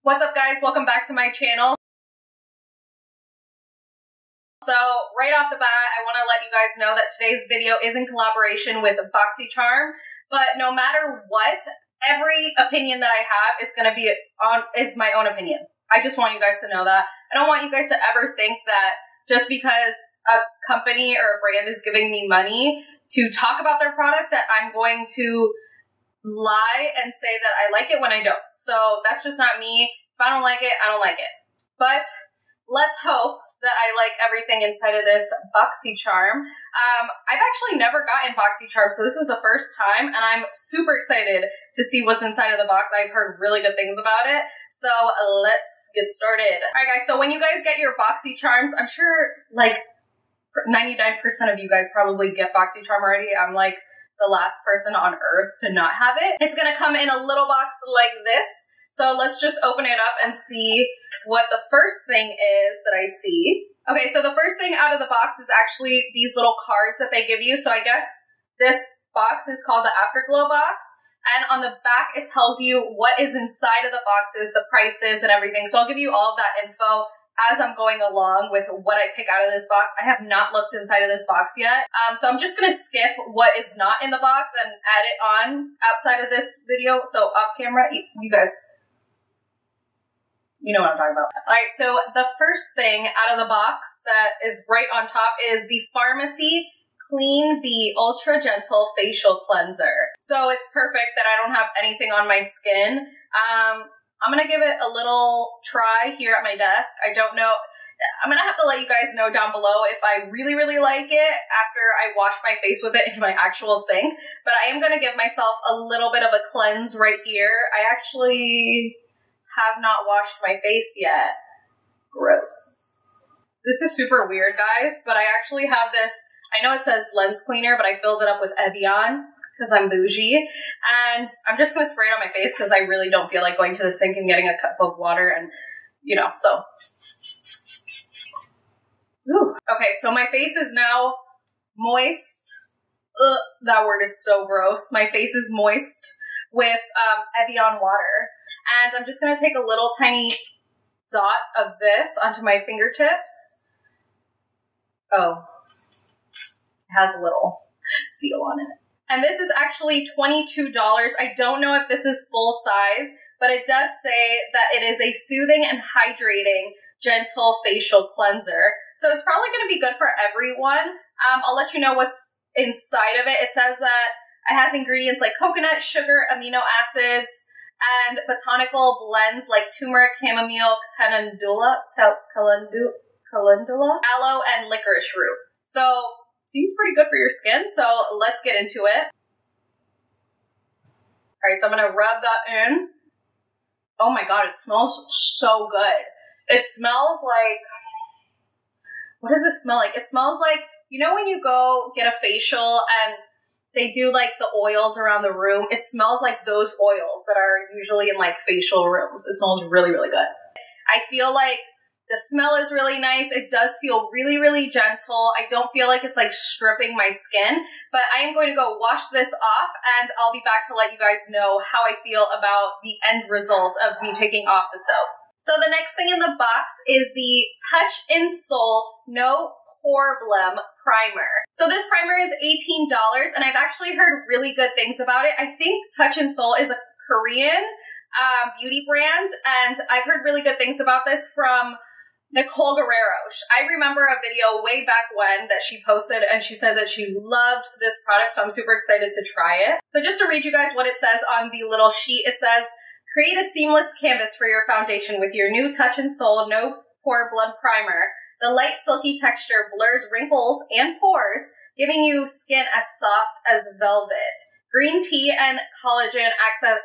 What's up guys, welcome back to my channel. So right off the bat, I want to let you guys know that today's video is in collaboration with Boxycharm, but no matter what, every opinion that I have is going to be is my own opinion. I just want you guys to know that. I don't want you guys to ever think that just because a company or a brand is giving me money to talk about their product that I'm going to lie and say that I like it when I don't. So that's just not me. If I don't like it, I don't like it. But let's hope that I like everything inside of this Boxycharm. I've actually never gotten Boxycharm, so this is the first time, and I'm super excited to see what's inside of the box. I've heard really good things about it, so let's get started. All right, guys, so when you guys get your Boxycharms, I'm sure like 99% of you guys probably get Boxycharm already. I'm like the last person on earth to not have it. It's gonna come in a little box like this. So let's just open it up and see what the first thing is that I see. Okay, so the first thing out of the box is actually these little cards that they give you. So I guess this box is called the Afterglow box. And on the back, it tells you what is inside of the boxes, the prices and everything. So I'll give you all of that info as I'm going along with what I pick out of this box. I have not looked inside of this box yet. So I'm just gonna skip what is not in the box and add it on outside of this video. So off camera, you guys, you know what I'm talking about. All right, so the first thing out of the box that is right on top is the FARMACY Clean Bee Ultra Gentle Facial Cleanser. So it's perfect that I don't have anything on my skin. I'm gonna give it a little try here at my desk. I don't know, I'm gonna have to let you guys know down below if I really, really like it after I wash my face with it in my actual sink. But I am gonna give myself a little bit of a cleanse right here. I actually have not washed my face yet. Gross. This is super weird, guys, but I actually have this, I know it says lens cleaner, but I filled it up with Evian because I'm bougie. And I'm just gonna spray it on my face because I really don't feel like going to the sink and getting a cup of water and, you know, so. Ooh. Okay, so my face is now moist. Ugh, that word is so gross. My face is moist with Evian water. And I'm just going to take a little tiny dot of this onto my fingertips. Oh, it has a little seal on it. And this is actually $22. I don't know if this is full size, but it does say that it is a soothing and hydrating gentle facial cleanser. So it's probably going to be good for everyone. I'll let you know what's inside of it. It says that it has ingredients like coconut, sugar, amino acids, and botanical blends like turmeric, chamomile, calendula, aloe, and licorice root. So seems pretty good for your skin. So let's get into it. All right, so I'm gonna rub that in. Oh my God, it smells so good. It smells like, what does it smell like? It smells like, you know when you go get a facial and they do like the oils around the room? It smells like those oils that are usually in like facial rooms. It smells really, really good. I feel like the smell is really nice. It does feel really, really gentle. I don't feel like it's like stripping my skin, but I am going to go wash this off and I'll be back to let you guys know how I feel about the end result of me taking off the soap. So the next thing in the box is the Touch in Soul No Poreblem primer. So this primer is $18 and I've actually heard really good things about it. I think Touch in Soul is a Korean beauty brand, and I've heard really good things about this from Nicole Guerrero. I remember a video way back when that she posted and she said that she loved this product, so I'm super excited to try it. So just to read you guys what it says on the little sheet, it says, create a seamless canvas for your foundation with your new Touch in Soul No Poreblem primer. The light silky texture blurs wrinkles and pores, giving you skin as soft as velvet. Green tea and collagen acts as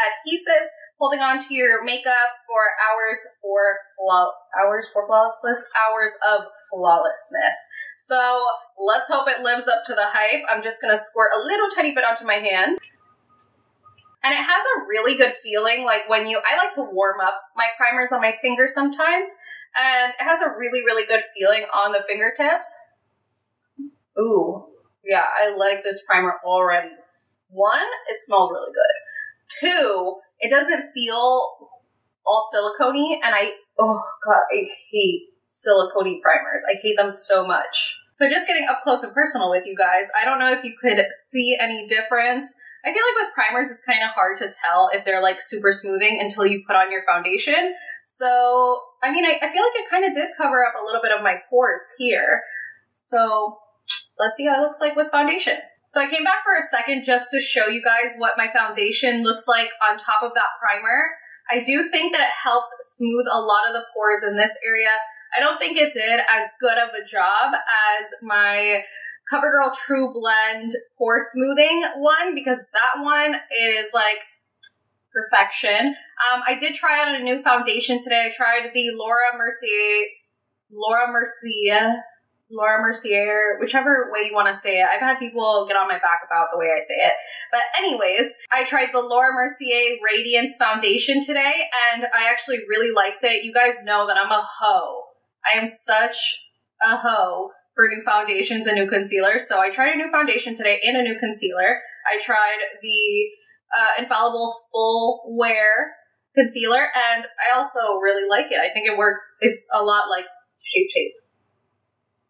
adhesives, holding on to your makeup for hours of flawlessness. So let's hope it lives up to the hype. I'm just gonna squirt a little tiny bit onto my hand. And it has a really good feeling, like when I like to warm up my primers on my fingers sometimes, and it has a really, really good feeling on the fingertips. Ooh, yeah, I like this primer already. One, it smells really good. Two, it doesn't feel all silicone-y, and oh god, I hate silicone primers. I hate them so much. So just getting up close and personal with you guys, I don't know if you could see any difference. I feel like with primers, it's kind of hard to tell if they're like super smoothing until you put on your foundation. So, I mean, I feel like it kind of did cover up a little bit of my pores here. So let's see how it looks like with foundation. So I came back for a second just to show you guys what my foundation looks like on top of that primer. I do think that it helped smooth a lot of the pores in this area. I don't think it did as good of a job as my CoverGirl True Blend Pore Smoothing one, because that one is like perfection. I did try out a new foundation today. I tried the Laura Mercier, whichever way you want to say it. I've had people get on my back about the way I say it. But anyways, I tried the Laura Mercier Radiance Foundation today, and I actually really liked it. You guys know that I'm a hoe. I am such a hoe for new foundations and new concealers. So I tried a new foundation today and a new concealer. I tried the Infallible Full Wear Concealer, and I also really like it. I think it works. It's a lot like Shape Tape.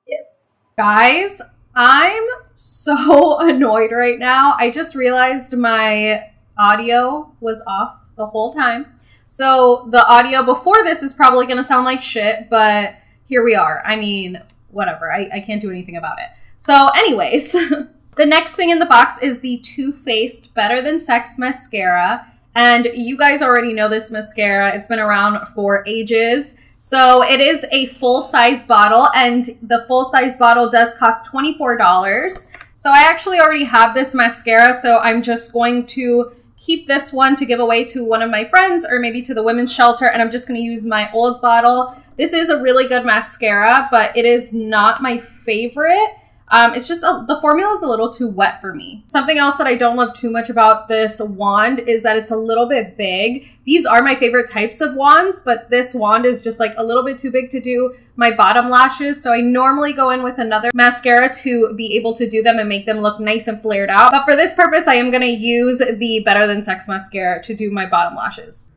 Yes. Guys, I'm so annoyed right now. I just realized my audio was off the whole time. So the audio before this is probably going to sound like shit, but here we are. I mean, whatever. I can't do anything about it. So anyways, the next thing in the box is the Too Faced Better Than Sex Mascara. And you guys already know this mascara. It's been around for ages. So it is a full-size bottle, and the full-size bottle does cost $24. So I actually already have this mascara, so I'm just going to keep this one to give away to one of my friends or maybe to the women's shelter, and I'm just going to use my Olds bottle. This is a really good mascara, but it is not my favorite. It's just the formula is a little too wet for me. Something else that I don't love too much about this wand is that it's a little bit big. These are my favorite types of wands, but this wand is just like a little bit too big to do my bottom lashes. So I normally go in with another mascara to be able to do them and make them look nice and flared out. But for this purpose, I am going to use the Better Than Sex mascara to do my bottom lashes.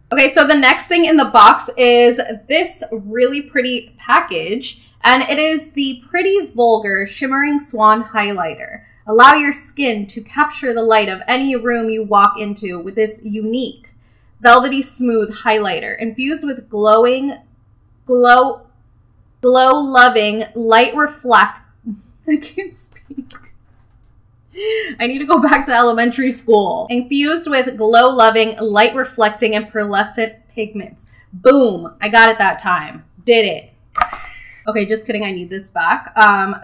Okay, so the next thing in the box is this really pretty package, and it is the Pretty Vulgar Shimmering Swan Highlighter. Allow your skin to capture the light of any room you walk into with this unique, velvety smooth highlighter infused with glow-loving, light reflect. I can't speak. I need to go back to elementary school. Infused with glow-loving, light-reflecting, and pearlescent pigments. Boom. I got it that time. Did it. Okay, just kidding. I need this back.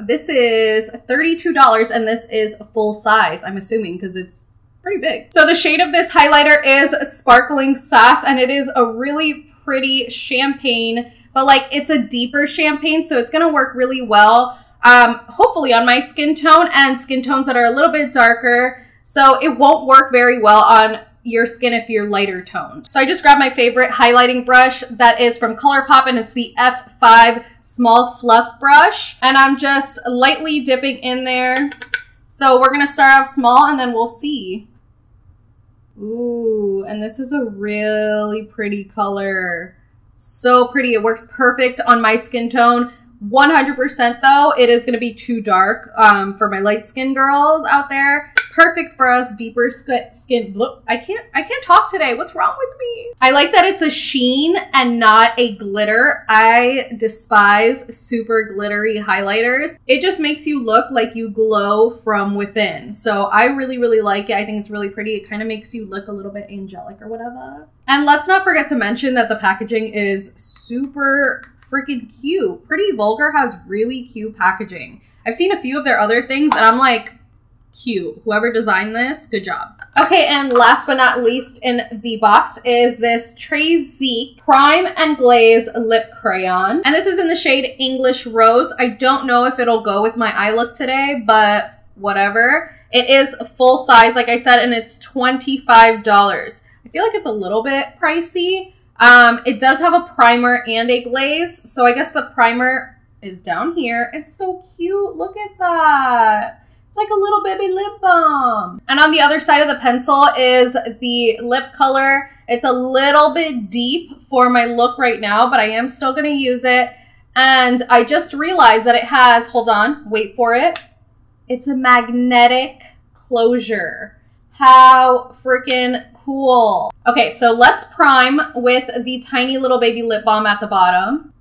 This is $32, and this is full size, I'm assuming, because it's pretty big. So the shade of this highlighter is Sparkling Sass, and it is a really pretty champagne, but like it's a deeper champagne, so it's going to work really well. Hopefully on my skin tone and skin tones that are a little bit darker. So it won't work very well on your skin if you're lighter toned. So I just grabbed my favorite highlighting brush that is from ColourPop, and it's the F5 Small Fluff Brush. And I'm just lightly dipping in there. So we're going to start off small and then we'll see. Ooh, and this is a really pretty color. So pretty. It works perfect on my skin tone. 100% though, it is going to be too dark for my light skin girls out there. Perfect for us deeper skin. Look, I can't talk today. What's wrong with me? I like that it's a sheen and not a glitter. I despise super glittery highlighters. It just makes you look like you glow from within. So I really, really like it. I think it's really pretty. It kind of makes you look a little bit angelic or whatever. And let's not forget to mention that the packaging is super freaking cute. Pretty Vulgar has really cute packaging. I've seen a few of their other things and I'm like, cute. Whoever designed this, good job. Okay, and last but not least in the box is this TRESTIQUE Prime and Glaze Lip Crayon. And this is in the shade English Rose. I don't know if it'll go with my eye look today, but whatever. It is full size, like I said, and it's $25. I feel like it's a little bit pricey. It does have a primer and a glaze. So I guess the primer is down here. It's so cute. Look at that. It's like a little baby lip balm. And on the other side of the pencil is the lip color. It's a little bit deep for my look right now, but I am still going to use it. And I just realized that it has, hold on, wait for it. It's a magnetic closure. How freaking cool. Okay, so let's prime with the tiny little baby lip balm at the bottom.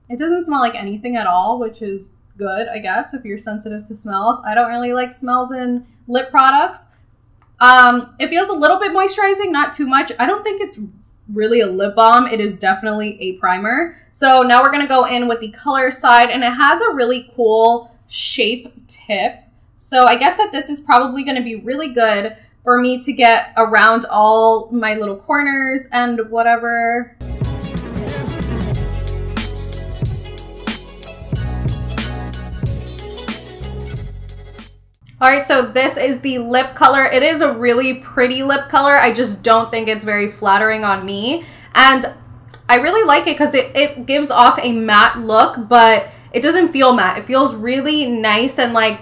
It doesn't smell like anything at all, which is good, I guess, if you're sensitive to smells. I don't really like smells in lip products. It feels a little bit moisturizing, not too much. I don't think it's really a lip balm. It is definitely a primer. So now we're going to go in with the color side, and it has a really cool shape tip. So I guess that this is probably going to be really good for me to get around all my little corners and whatever. All right, so this is the lip color. It is a really pretty lip color. I just don't think it's very flattering on me. And I really like it because it gives off a matte look, but it doesn't feel matte. It feels really nice and like,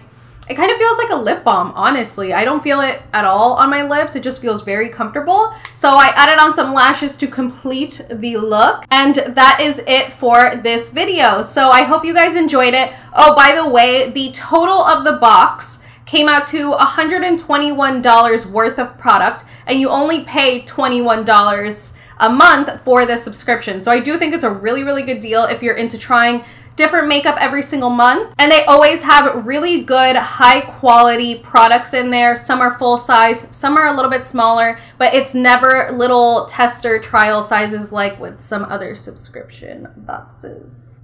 it kind of feels like a lip balm, honestly. I don't feel it at all on my lips. It just feels very comfortable. So I added on some lashes to complete the look. And that is it for this video. So I hope you guys enjoyed it. Oh, by the way, the total of the box came out to $121 worth of product, and you only pay $21 a month for the subscription. So I do think it's a really, really good deal if you're into trying different makeup every single month. And they always have really good, high quality products in there. Some are full size, some are a little bit smaller, but it's never little tester trial sizes like with some other subscription boxes.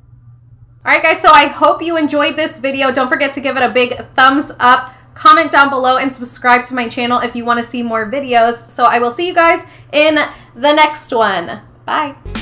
All right, guys, so I hope you enjoyed this video. Don't forget to give it a big thumbs up. Comment down below and subscribe to my channel if you want to see more videos. So I will see you guys in the next one. Bye.